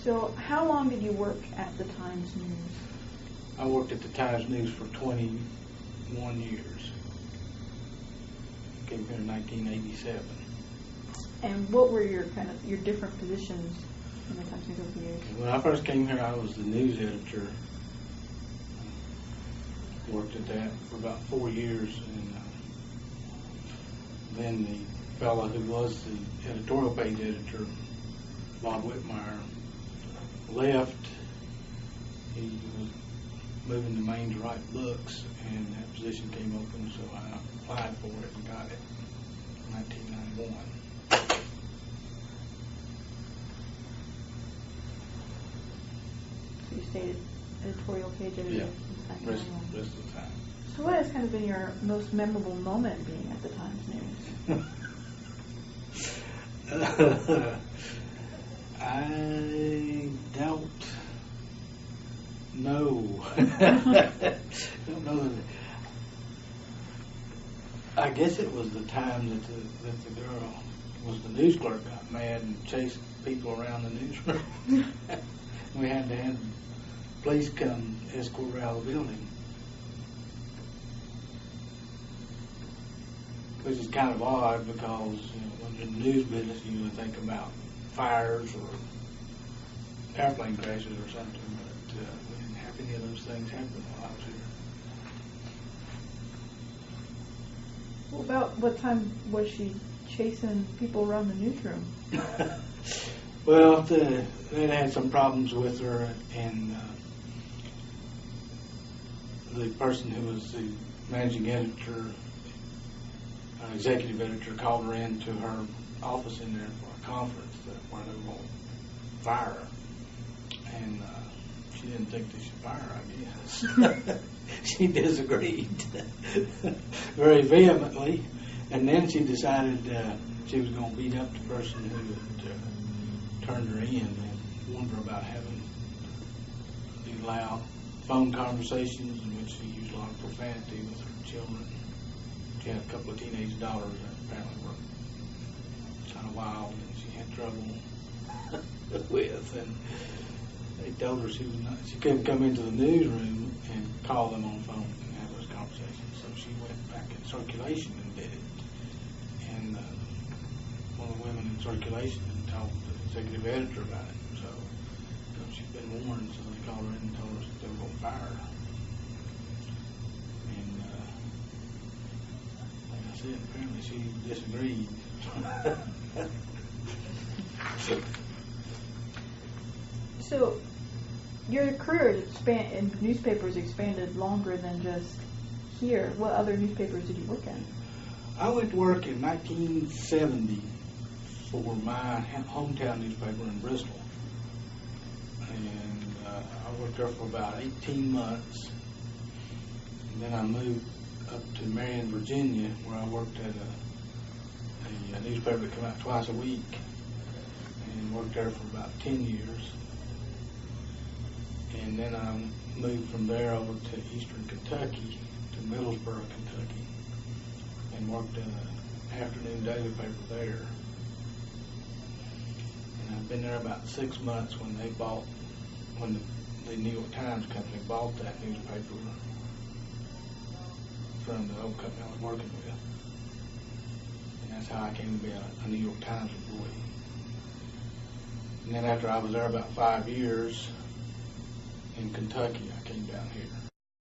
So how long did you work at the Times News? I worked at the Times News for 21 years. Came here in 1987. And what were your your different positions in the Times News over the years? When I first came here, I was the news editor. Worked at that for about 4 years, and then the fellow who was the editorial page editor, Bob Whitmire, left. He was moving to Maine to write books, and that position came open, so I applied for it and got it in 1991. So you stayed editorial page editor? Yeah, since rest 1991. of the time. So what has kind of been your most memorable moment being at the Times News? I don't know. Don't know. I guess it was the time that the girl was the news clerk got mad and chased people around the newsroom. We had to have police come escort her out of the building. Which is kind of odd because when you're in the news business, you would think about fires or airplane crashes or something, but we didn't have any of those things happen while I was here. Well, about what time was she chasing people around the newsroom? Well, they had some problems with her, and the person who was the managing editor, executive editor, called her into her office in there for a conference where they were going to fire her. And she didn't think they should fire her, I guess. She disagreed very vehemently. And then she decided she was going to beat up the person who had turned her in and warned her about having these loud phone conversations in which she used a lot of profanity with her children. She had a couple of teenage daughters that apparently were kind of wild, and she had trouble with. And they told her she couldn't come into the newsroom and call them on the phone and have those conversations. So she went back in circulation and did it. And one of the women in circulation told the executive editor about it. So she'd been warned, so they called her in and told her that they were going to fire her. And like I said, apparently she disagreed. So your career in newspapers expanded longer than just here. What other newspapers did you work in? I went to work in 1970 for my hometown newspaper in Bristol. And I worked there for about 18 months. And then I moved up to Marion, Virginia, where I worked at a newspaper that came out twice a week. And worked there for about 10 years. And then I moved from there over to eastern Kentucky, to Middlesboro, Kentucky, and worked in an afternoon daily paper there. And I've been there about 6 months when the New York Times company bought that newspaper from the old company I was working with. And that's how I came to be a New York Times employee. And then after I was there about 5 years in Kentucky, I came down here.